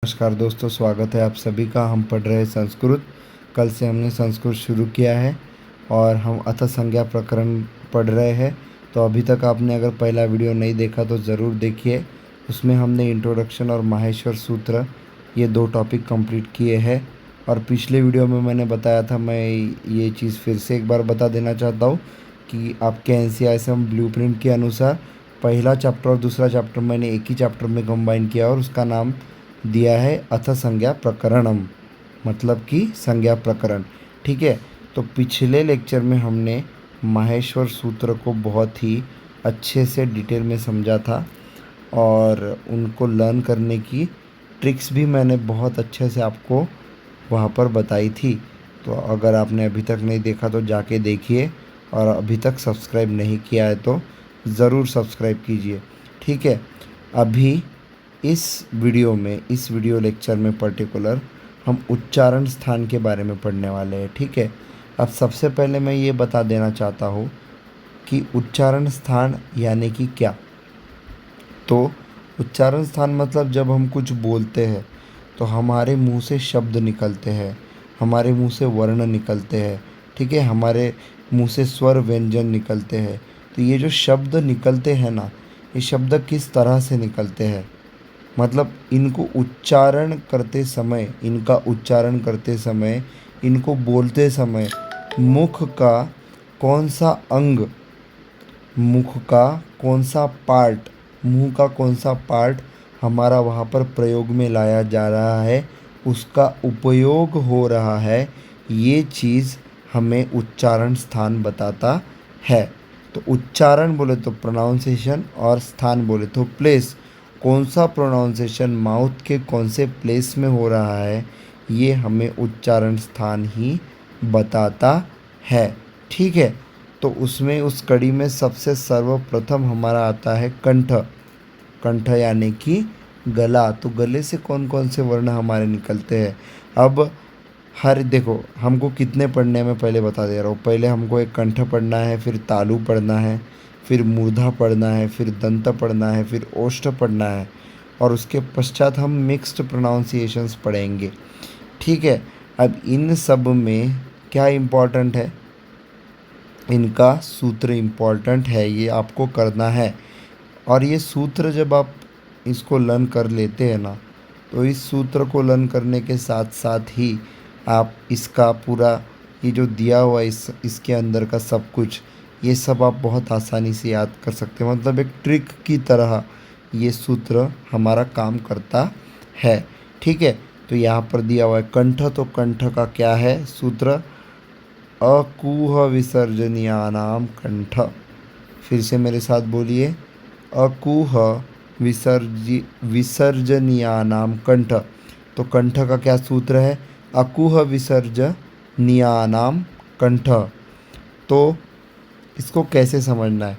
नमस्कार दोस्तों, स्वागत है आप सभी का। हम पढ़ रहे हैं संस्कृत। कल से हमने संस्कृत शुरू किया है और हम अथ संज्ञा प्रकरण पढ़ रहे हैं। तो अभी तक आपने अगर पहला वीडियो नहीं देखा तो ज़रूर देखिए। उसमें हमने इंट्रोडक्शन और माहेश्वर सूत्र ये दो टॉपिक कंप्लीट किए हैं। और पिछले वीडियो में मैंने बताया था, मैं ये चीज़ फिर से एक बार बता देना चाहता हूँ कि आपके NCISM ब्लूप्रिंट के अनुसार पहला चैप्टर और दूसरा चैप्टर मैंने एक ही चैप्टर में कंबाइन किया और उसका नाम दिया है अथ संज्ञा प्रकरणम, मतलब कि संज्ञा प्रकरण। ठीक है। तो पिछले लेक्चर में हमने माहेश्वर सूत्र को बहुत ही अच्छे से डिटेल में समझा था और उनको लर्न करने की ट्रिक्स भी मैंने बहुत अच्छे से आपको वहाँ पर बताई थी। तो अगर आपने अभी तक नहीं देखा तो जाके देखिए, और अभी तक सब्सक्राइब नहीं किया है तो ज़रूर सब्सक्राइब कीजिए। ठीक है। अभी इस वीडियो लेक्चर में पर्टिकुलर हम उच्चारण स्थान के बारे में पढ़ने वाले हैं। ठीक है। अब सबसे पहले मैं ये बता देना चाहता हूँ कि उच्चारण स्थान यानी कि क्या। तो उच्चारण स्थान मतलब जब हम कुछ बोलते हैं तो हमारे मुंह से शब्द निकलते हैं, हमारे मुंह से वर्ण निकलते हैं। ठीक है। हमारे मुंह से स्वर व्यंजन निकलते हैं। तो ये जो शब्द निकलते हैं ना, ये शब्द किस तरह से निकलते हैं, मतलब इनका उच्चारण करते समय, इनको बोलते समय मुख का कौन सा अंग, मुख का कौन सा पार्ट, मुंह का कौन सा पार्ट हमारा वहाँ पर प्रयोग में लाया जा रहा है, उसका उपयोग हो रहा है, ये चीज़ हमें उच्चारण स्थान बताता है। तो उच्चारण बोले तो प्रोनाउंसिएशन और स्थान बोले तो प्लेस। कौन सा प्रोनाउंसिएशन माउथ के कौन से प्लेस में हो रहा है, ये हमें उच्चारण स्थान ही बताता है। ठीक है। तो उसमें उस कड़ी में सबसे सर्वप्रथम हमारा आता है कंठ। कंठ यानी कि गला। तो गले से कौन कौन से वर्ण हमारे निकलते हैं। अब देखो, हमको कितने पढ़ने में पहले बता दे रहा हूँ। पहले हमको एक कंठ पढ़ना है, फिर तालु पढ़ना है, फिर मूर्धा पढ़ना है, फिर दंत पढ़ना है, फिर ओष्ठ पढ़ना है, और उसके पश्चात हम मिक्स्ड प्रोनाउंसिएशंस पढ़ेंगे। ठीक है। अब इन सब में क्या इम्पोर्टेंट है, इनका सूत्र इम्पोर्टेंट है, ये आपको करना है। और ये सूत्र जब आप इसको लर्न कर लेते हैं ना, तो इस सूत्र को लर्न करने के साथ साथ ही आप इसका पूरा ये जो दिया हुआ इसके अंदर का सब कुछ, ये सब आप बहुत आसानी से याद कर सकते हैं। मतलब एक ट्रिक की तरह ये सूत्र हमारा काम करता है। ठीक है। तो यहाँ पर दिया हुआ है कंठ। तो कंठ का क्या है सूत्र, अकुह विसर्जनीयानाम कंठ। फिर से मेरे साथ बोलिए, अकुह विसर्जनीयानाम कंठ। तो कंठ का क्या सूत्र है, अकुह विसर्जनीयानाम कंठ। तो इसको कैसे समझना है,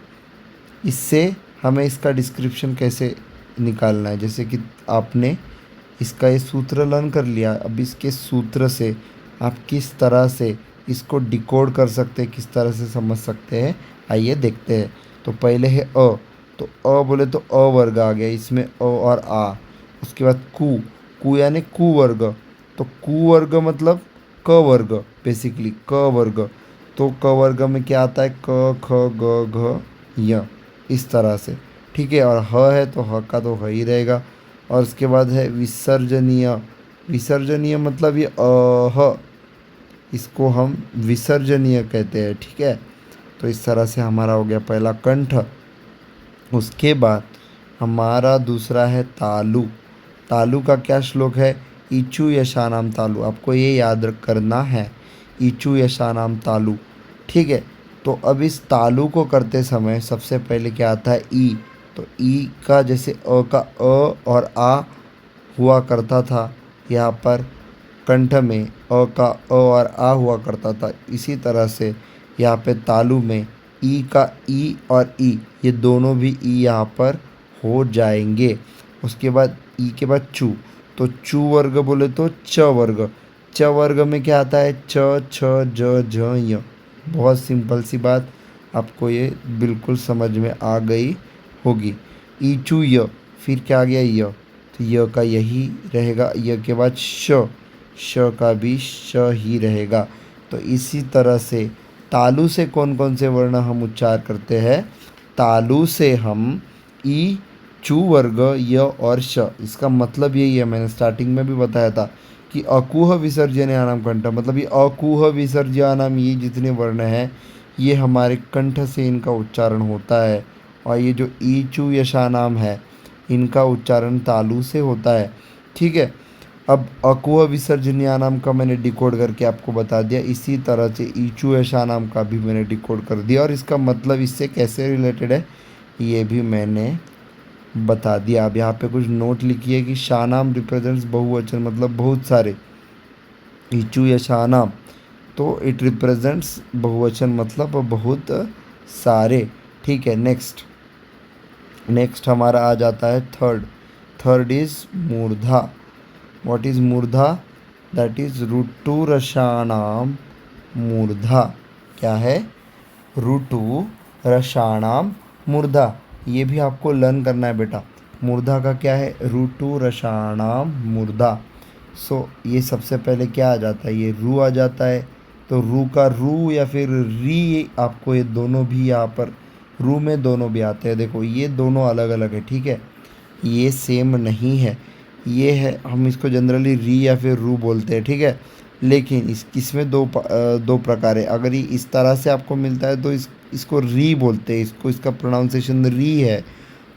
इससे हमें इसका डिस्क्रिप्शन कैसे निकालना है। जैसे कि आपने इसका ये सूत्र लर्न कर लिया, अब इसके सूत्र से आप किस तरह से इसको डिकोड कर सकते हैं, किस तरह से समझ सकते हैं, आइए देखते हैं। तो पहले है अ। तो अ बोले तो अ वर्ग आ गया, इसमें अ और आ। उसके बाद कु। कु यानी कु वर्ग। तो कु वर्ग मतलब क वर्ग, बेसिकली क वर्ग। तो क वर्ग में क्या आता है, क ख ग घ य, इस तरह से। ठीक है। और ह है तो ह का तो ह ही रहेगा। और उसके बाद है विसर्जनीय। विसर्जनीय मतलब ये अह, इसको हम विसर्जनीय कहते हैं। ठीक है। तो इस तरह से हमारा हो गया पहला कंठ। उसके बाद हमारा दूसरा है तालु। तालु का क्या श्लोक है, इचु यशानाम तालु। आपको ये याद करना है, इचु यशानाम तालु। ठीक है। तो अब इस तालु को करते समय सबसे पहले क्या आता है, ई। तो ई का जैसे अ का अ और आ हुआ करता था यहाँ पर कंठ में, अ का अ और आ हुआ करता था, इसी तरह से यहाँ पे तालु में ई का ई और ई, ये दोनों भी ई यहाँ पर हो जाएंगे। उसके बाद ई के बाद चू। तो चू वर्ग बोले तो च वर्ग। च वर्ग में क्या आता है, च छ ज झ य। बहुत सिंपल सी बात, आपको ये बिल्कुल समझ में आ गई होगी। ई चू य। फिर क्या आ गया य। तो य का यही रहेगा, य के बाद श, श का भी श ही रहेगा। तो इसी तरह से तालु से कौन कौन से वर्ण हम उच्चार करते हैं? तालु से हम ई, चू वर्ग, य और श, इसका मतलब यही है, मैंने स्टार्टिंग में भी बताया था कि अकुह विसर्जनीयानाम कंठ, मतलब ये अकुह विसर्जनीयानाम, ये जितने वर्ण हैं ये हमारे कंठ से इनका उच्चारण होता है। और ये जो ई, चू, यशानाम है इनका उच्चारण तालु से होता है। ठीक है, अब अकुह विसर्जनीयानाम का मैंने डिकोड करके आपको बता दिया, इसी तरह से ईचू यशानाम का भी मैंने डिकोड कर दिया और इसका मतलब इससे कैसे रिलेटेड है ये भी मैंने बता दिया। अब यहाँ पे कुछ नोट लिखिए कि शानाम रिप्रेजेंट्स बहुवचन, मतलब बहुत सारे, ईचू यशानाम तो इट रिप्रेजेंट्स बहुवचन मतलब बहुत सारे। ठीक है, नेक्स्ट हमारा आ जाता है थर्ड इज मूर्धा। व्हाट इज मूर्धा? दैट इज ऋतु रसाणाम मूर्धा। क्या है? ऋतु रसाणाम मूर्धा। ये भी आपको लर्न करना है बेटा। मूर्धा का क्या है? ऋतु रसाणाम मूर्धा। सो ये सबसे पहले क्या आ जाता है? ये रू आ जाता है। तो रू का रू या फिर री, आपको ये दोनों भी यहाँ पर रू में दोनों भी आते हैं। देखो ये दोनों अलग अलग है, ठीक है, ये सेम नहीं है। ये है, हम इसको जनरली री या फिर रू बोलते हैं, ठीक है, लेकिन इसमें दो प्रकार है। अगर ये इस तरह से आपको मिलता है तो इसको री बोलते हैं, इसका प्रोनाउंसिएशन री है।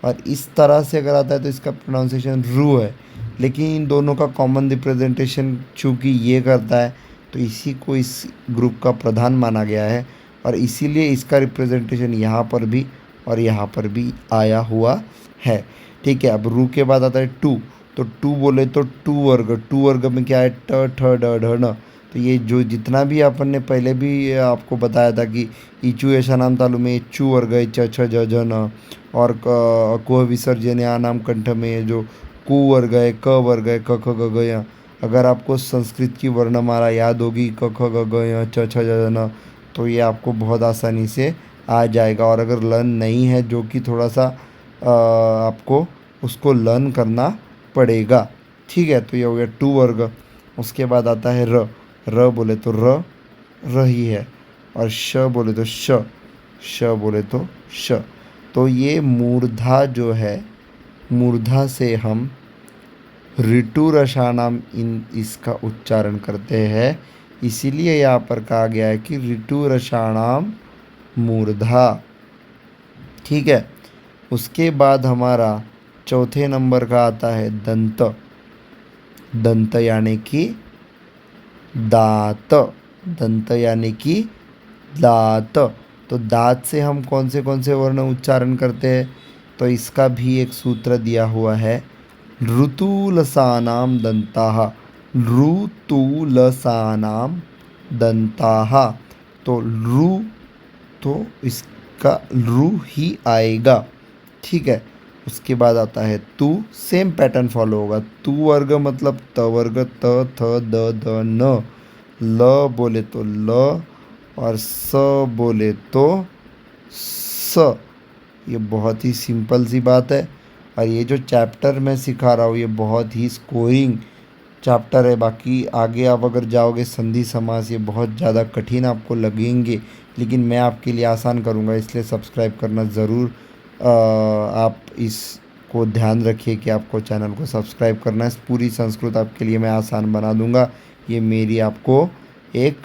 और इस तरह से अगर आता है तो इसका प्रोनाउंसिएशन रू है। लेकिन इन दोनों का कॉमन रिप्रेजेंटेशन चूँकि ये करता है तो इसी को इस ग्रुप का प्रधान माना गया है और इसीलिए इसका रिप्रेजेंटेशन यहाँ पर भी और यहाँ पर भी आया हुआ है। ठीक है, अब रू के बाद आता है टू। तो टू बोले तो टू वर्ग में क्या है? ट, ठ, ड, ढ, न। तो ये जो जितना भी अपन ने पहले भी आपको बताया था कि ईचू यशानाम तालु में चू वर्ग है, च, छ, ज, ज, न। और कुह विसर्जनीयानाम कंठ में जो कु वर्ग है, क वर्ग है, क, ख, ग, घ, य। अगर आपको संस्कृत की वर्णमाला याद होगी क, ख, ग, घ, य, च, छ, ज, ज, न, तो ये आपको बहुत आसानी से आ जाएगा। और अगर लर्न नहीं है, जो कि थोड़ा सा आपको उसको लर्न करना पड़ेगा। ठीक है, तो ये हो गया टू वर्ग। उसके बाद आता है र बोले तो र ही है, और श बोले तो श बोले तो श। तो ये मूर्धा जो है, मूर्धा से हम ऋतु रसानाम इसका उच्चारण करते हैं। इसीलिए यहाँ पर कहा गया है कि ऋतु रसानाम मूर्धा। ठीक है, उसके बाद हमारा चौथे नंबर का आता है दंत यानी कि दांत। दंत यानी कि दांत। तो दांत से हम कौन से वर्ण उच्चारण करते हैं? तो इसका भी एक सूत्र दिया हुआ है, ऋतुलसानाम दंताः। ऋतुलसानाम दंताः। तो रू, तो इसका रू ही आएगा। ठीक है, उसके बाद आता है तू। सेम पैटर्न फॉलो होगा। तू वर्ग मतलब त वर्ग, त, थ, द, ध, न। ल बोले तो ल और स बोले तो स। ये बहुत ही सिंपल सी बात है। और ये जो चैप्टर मैं सिखा रहा हूँ ये बहुत ही स्कोरिंग चैप्टर है। बाकी आगे आप अगर जाओगे संधि समास ये बहुत ज़्यादा कठिन आपको लगेंगे, लेकिन मैं आपके लिए आसान करूँगा, इसलिए सब्सक्राइब करना ज़रूर आप इसको ध्यान रखिए कि आपको चैनल को सब्सक्राइब करना है। पूरी संस्कृत आपके लिए मैं आसान बना दूँगा, ये मेरी आपको एक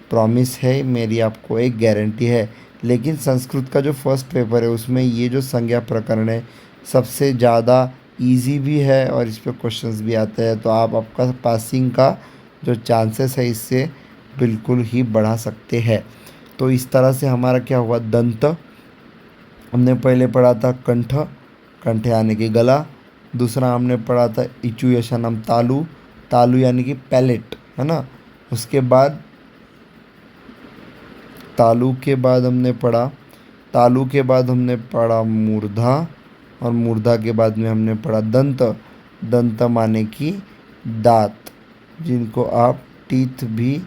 प्रॉमिस है, मेरी आपको एक गारंटी है। लेकिन संस्कृत का जो फर्स्ट पेपर है उसमें ये जो संज्ञा प्रकरण है सबसे ज़्यादा इजी भी है और इस पर क्वेश्चंस भी आते हैं। तो आपका पासिंग का जो चांसेस है इससे बिल्कुल ही बढ़ा सकते हैं। तो इस तरह से हमारा क्या हुआ? दंत हमने पहले पढ़ा था, कंठ यानी कि गला। दूसरा हमने पढ़ा था इचू यशानाम तालु यानी कि पैलेट, है ना। उसके बाद तालु के बाद हमने पढ़ा मूर्धा, और मूर्धा के बाद में हमने पढ़ा दंत माने कि दांत, जिनको आप टीथ भी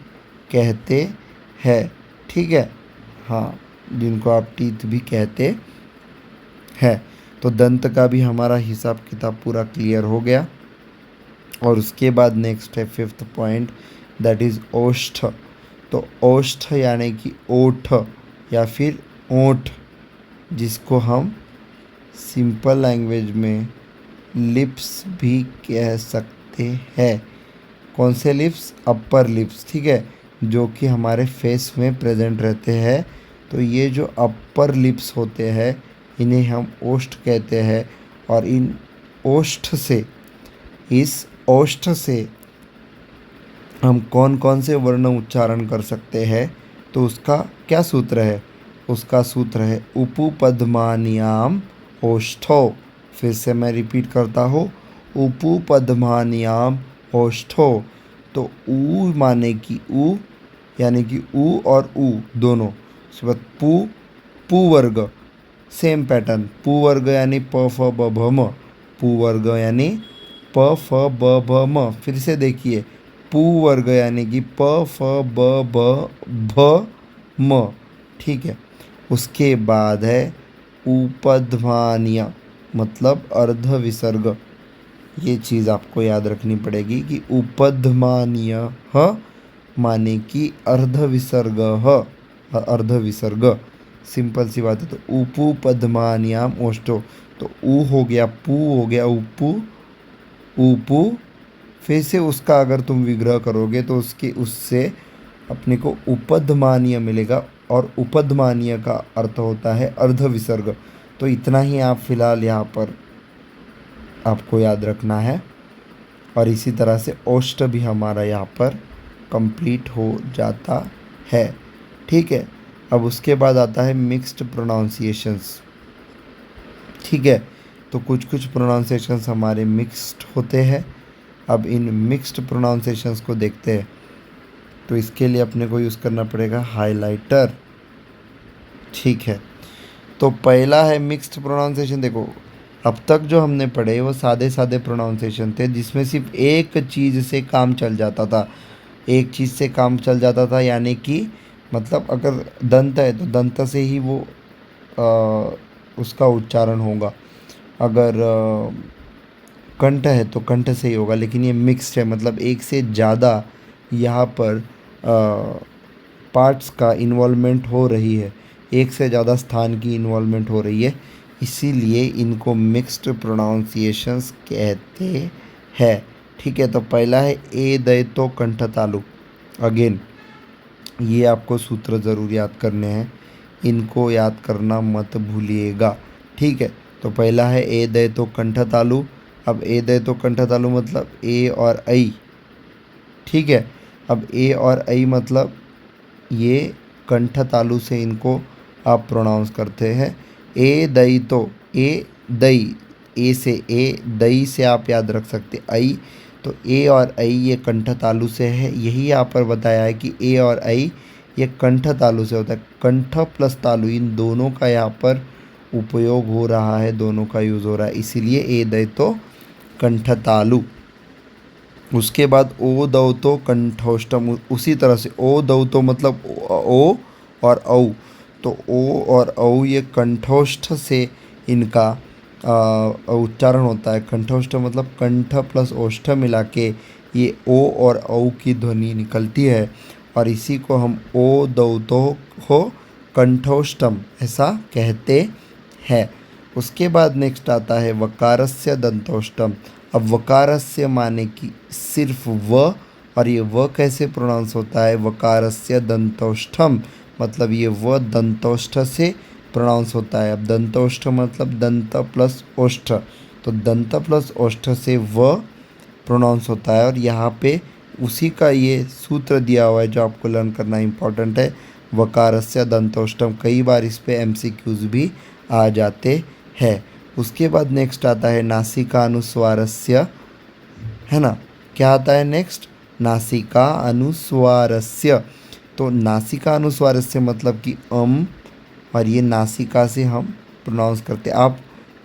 कहते हैं। ठीक है, हाँ, जिनको आप टीथ भी कहते हैं। तो दंत का भी हमारा हिसाब किताब पूरा क्लियर हो गया। और उसके बाद नेक्स्ट है फिफ्थ पॉइंट, दैट इज़ ओष्ठ। तो ओष्ठ यानी कि ओठ या फिर ओंठ, जिसको हम सिंपल लैंग्वेज में लिप्स भी कह सकते हैं। कौन से लिप्स? अपर लिप्स, ठीक है, जो कि हमारे फेस में प्रेजेंट रहते हैं। तो ये जो अपर लिप्स होते हैं इन्हें हम ओष्ठ कहते हैं। और इन ओष्ठ से, इस ओष्ठ से हम कौन कौन से वर्ण उच्चारण कर सकते हैं? तो उसका क्या सूत्र है? उसका सूत्र है उपपद्मानियाम ओष्ठो। फिर से मैं रिपीट करता हूँ, उपपद्मानियाम ओष्ठो। तो ऊ माने कि ऊ, यानी कि ऊ और ऊ दोनों। उसके बाद पू, पू वर्ग, सेम पैटर्न, पू वर्ग यानी प फ ब भ म, पू वर्ग यानी प फ ब भ म। फिर से देखिए, पू वर्ग यानी कि प फ ब ब भ म, ठीक है। उसके बाद है उपध्मानीय, मतलब अर्ध विसर्ग। ये चीज़ आपको याद रखनी पड़ेगी कि उपध्मानीय ह माने कि अर्ध विसर्ग ह, अर्ध विसर्ग, सिंपल सी बात है। तो उपू पद्मानियाम ओष्ठो, तो ऊ हो गया, पू हो गया, उपू, ऊपू। फिर से उसका अगर तुम विग्रह करोगे तो उसके उससे अपने को उपध्मानीय मिलेगा, और उपध्मानीय का अर्थ होता है अर्ध विसर्ग। तो इतना ही आप फिलहाल यहाँ पर आपको याद रखना है। और इसी तरह से ओष्ठ भी हमारा यहाँ पर कंप्लीट हो जाता है, ठीक है। अब उसके बाद आता है मिक्स्ड प्रोनाउंसिएशंस, ठीक है। तो कुछ कुछ प्रोनाउंसिएशंस हमारे मिक्स्ड होते हैं। अब इन मिक्स्ड प्रोनाउंसिएशंस को देखते हैं। तो इसके लिए अपने को यूज़ करना पड़ेगा हाइलाइटर, ठीक है। तो पहला है मिक्स्ड प्रोनाउंसिएशन। देखो, अब तक जो हमने पढ़े वो सादे सादे प्रोनाउंसिएशन थे, जिसमें सिर्फ एक चीज़ से काम चल जाता था। एक चीज़ से काम चल जाता था यानी कि मतलब अगर दंत है तो दंत से ही वो उसका उच्चारण होगा। अगर कंठ है तो कंठ से ही होगा। लेकिन ये मिक्स्ड है, मतलब एक से ज़्यादा यहाँ पर पार्ट्स का इन्वॉल्वमेंट हो रही है, एक से ज़्यादा स्थान की इन्वॉल्वमेंट हो रही है, इसीलिए इनको मिक्स्ड प्रोनाउंसिएशंस कहते हैं, ठीक है। तो पहला है ए दय तो कंठ तालु। अगेन ये आपको सूत्र ज़रूर याद करने हैं, इनको याद करना मत भूलिएगा, ठीक है। तो पहला है ए दय तो कंठ तालु। अब ए दय तो कंठ तालु मतलब ए और ऐ, ठीक है। अब ए और ऐ मतलब ये कंठ तालु से इनको आप प्रोनाउंस करते हैं। ए दई तो ए दई, ए से ए, दई से आप याद रख सकते ऐ। तो ए और ऐ ये कंठ तालु से है। यही यहाँ पर बताया है कि ए और ऐ ये कंठ तालु से होता है। कंठ प्लस तालु इन दोनों का यहाँ पर उपयोग हो रहा है, दोनों का यूज़ हो रहा है, इसीलिए ए दई तो कंठ तालु। उसके बाद ओ दौ तो कंठोष्टम, उसी तरह से ओ दौ तो मतलब ओ और औ। तो ओ और औ ये कंठोष्ठ से इनका उच्चारण होता है। कंठोष्ठ मतलब कंठ प्लस ओष्ठ मिला के ये ओ और औ की ध्वनि निकलती है, और इसी को हम ओ दौ तो हो कंठोष्टम ऐसा कहते हैं। उसके बाद नेक्स्ट आता है वकारस्य दंतोष्टम। अब वकारस्य माने कि सिर्फ व, और ये व कैसे प्रोनाउंस होता है? वकारस्य दंतोष्ठम, मतलब ये व दंतोष्ठ से प्रोनाउंस होता है। अब दंतोष्ठ मतलब दंत प्लस ओष्ठ, तो दंत प्लस ओष्ठ से व प्रोनाउंस होता है। और यहाँ पे उसी का ये सूत्र दिया हुआ है जो आपको लर्न करना इम्पॉर्टेंट है, वकारस्य दंतोष्ठम। कई बार इस पे MCQs भी आ जाते हैं। उसके बाद नेक्स्ट आता है नासिका अनुस्वारस्य, है ना। क्या आता है नेक्स्ट? नासिका अनुस्वारस्य। तो नासिका अनुस्वारस्य मतलब कि और ये नासिका से हम प्रोनाउंस करते हैं। आप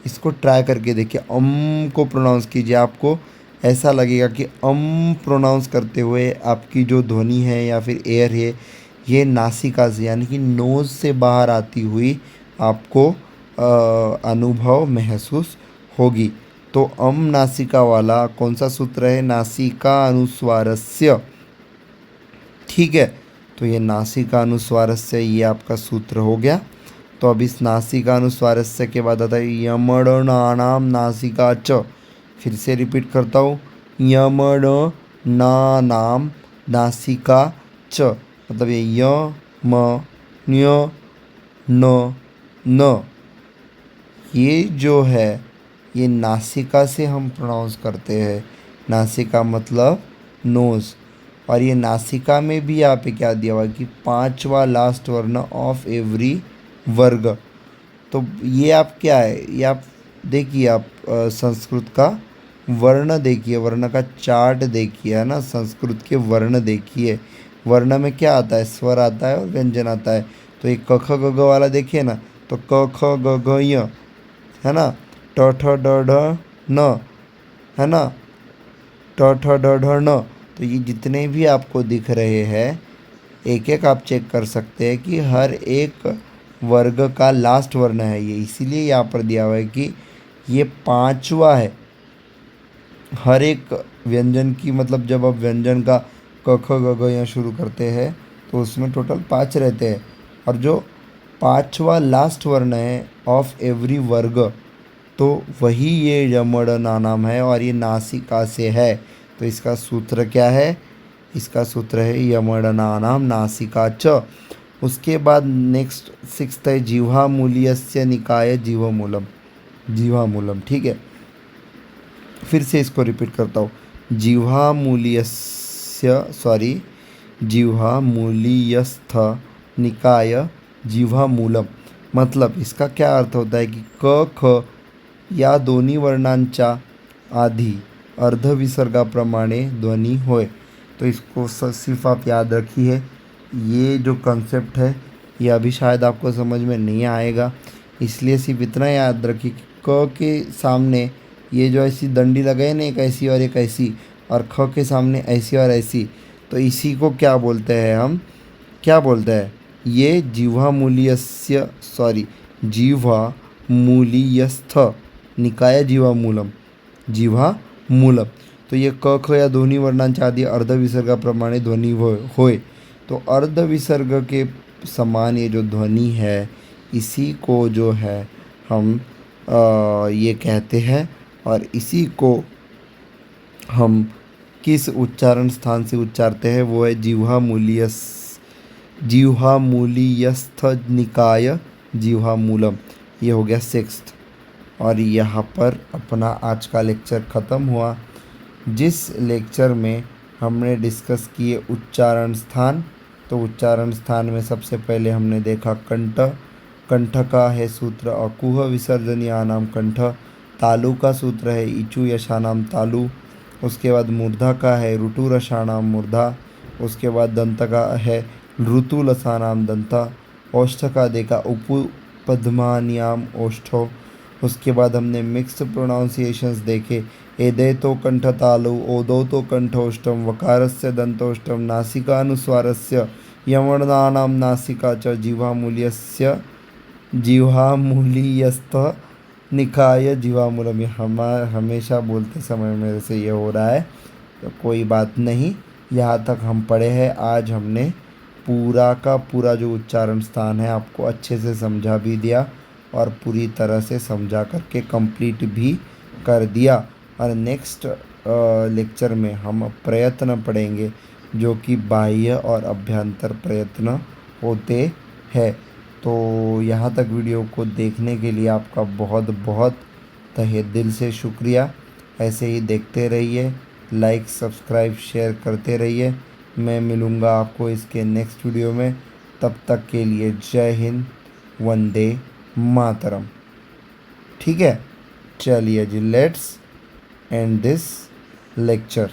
इसको ट्राई करके देखिए, को प्रोनाउंस कीजिए, आपको ऐसा लगेगा कि प्रोनाउंस करते हुए आपकी जो ध्वनि है या फिर एयर है ये नासिका से यानी कि नोज़ से बाहर आती हुई आपको अनुभव महसूस होगी। तो अम नासिका वाला कौन सा सूत्र है? नासिका अनुस्वारस्य। ठीक है, तो ये नासिका अनुस्वारस्य ये आपका सूत्र हो गया। तो अब इस नासिका अनुस्वारस्य के बाद आता है यमणानाम नासिका च। फिर से रिपीट करता हूँ, यमणानाम नासिका च, मतलब ये य म न्य न न, ये जो है ये नासिका से हम प्रोनाउंस करते हैं। नासिका मतलब नोज़। और ये नासिका में भी यहाँ पे क्या दिया हुआ है कि पांचवा लास्ट वर्ण ऑफ एवरी वर्ग। तो ये आप क्या है, ये आप देखिए, आप संस्कृत का वर्ण देखिए, वर्ण का चार्ट देखिए, है ना। संस्कृत के वर्ण देखिए, वर्ण में क्या आता है? स्वर आता है और व्यंजन आता है। तो ये क ख ग घ वाला देखिए ना, तो क ख ग घ य, है ना। ट ठ ड ढ न, है ना। ट ठ ड ढ न। तो ये जितने भी आपको दिख रहे हैं, एक एक आप चेक कर सकते हैं कि हर एक वर्ग का लास्ट वर्ण है ये, इसीलिए यहाँ पर दिया हुआ है कि ये पांचवा है। हर एक व्यंजन की, मतलब जब आप व्यंजन का क ख ग घ यहाँ शुरू करते हैं तो उसमें टोटल 5 रहते हैं, और जो पांचवा लास्ट वर्ण है ऑफ एवरी वर्ग, तो वही ये यमड़नानाम है और ये नासिका से है। तो इसका सूत्र क्या है? इसका सूत्र है यमड़नानाम नासिका च। उसके बाद नेक्स्ट 6th है जिह्वा मूल्यस्य निकाय जीवमूलम। जीवामूलम, ठीक है। फिर से इसको रिपीट करता हूँ, जिह्वा मूल्यस्य, सॉरी, जिह्वा मूल्यस्थ निकाय जिह्वामूलम। मतलब इसका क्या अर्थ होता है कि क ख या दोन्ही वर्णांच्या आधी अर्धविसर्गाप्रमाणे ध्वनी होय। तो इसको सिर्फ आप याद रखिए, ये जो कंसेप्ट है ये अभी शायद आपको समझ में नहीं आएगा, इसलिए सिर्फ इतना याद रखिए कि क के सामने ये जो ऐसी डंडी लगाए ना, एक ऐसी और एक ऐसी, और ख के सामने ऐसी और ऐसी, तो इसी को क्या बोलते हैं हम? क्या बोलते हैं? ये जिह्वा मूल्यस्य, सॉरी, जिह्वा मूल्यस्थ निकाय जीवामूलम। जीवामूलम। तो ये क ख या दोन्ही वर्णांच्या आधी अर्धविसर्गाप्रमाणे ध्वनी होय। तो अर्धविसर्ग के समान ये जो ध्वनि है, इसी को जो है हम ये कहते हैं, और इसी को हम किस उच्चारण स्थान से उच्चारते हैं? वो है जिह्वा मूल्यस्थ निकाय जिह्वामूलम। ये हो गया 6th। और यहाँ पर अपना आज का लेक्चर ख़त्म हुआ, जिस लेक्चर में हमने डिस्कस किए उच्चारण स्थान। तो उच्चारण स्थान में सबसे पहले हमने देखा कंठ। कंठ का है सूत्र अकुह विसर्जनीयानाम कंठ। तालु का सूत्र है इचु यशानाम तालु। उसके बाद मूर्धा का है ऋतु रसानाम मूर्धा। उसके बाद दंत का है ऋतु लसानाम दंता। ओष्ठ का देखा उपपद्मान्याम ओष्ठो। उसके बाद हमने मिक्स्ड प्रोनाउंसिएशंस देखे, एदे तो कंठ तालु, ओदो तो कंठोष्टम, वकारस्य दंतोष्टम, नासिकानुस्वारस्य यमणानाम नासिका च, जिह्वामूल्यस्य जिह्वामूल्यस्थ निकाय जीवामूलम। ये हमेशा बोलते समय मेरे से ये हो रहा है, तो कोई बात नहीं। यहाँ तक हम पढ़े हैं। आज हमने पूरा का पूरा जो उच्चारण स्थान है आपको अच्छे से समझा भी दिया, और पूरी तरह से समझा करके कंप्लीट भी कर दिया। और नेक्स्ट लेक्चर में हम प्रयत्न पढ़ेंगे, जो कि बाह्य और अभ्यंतर प्रयत्न होते हैं। तो यहाँ तक वीडियो को देखने के लिए आपका बहुत बहुत तहे दिल से शुक्रिया। ऐसे ही देखते रहिए, लाइक सब्सक्राइब शेयर करते रहिए। मैं मिलूँगा आपको इसके नेक्स्ट वीडियो में। तब तक के लिए जय हिंद, वंदे मातरम। ठीक है, चलिए जी, लेट्स एंड दिस लेक्चर।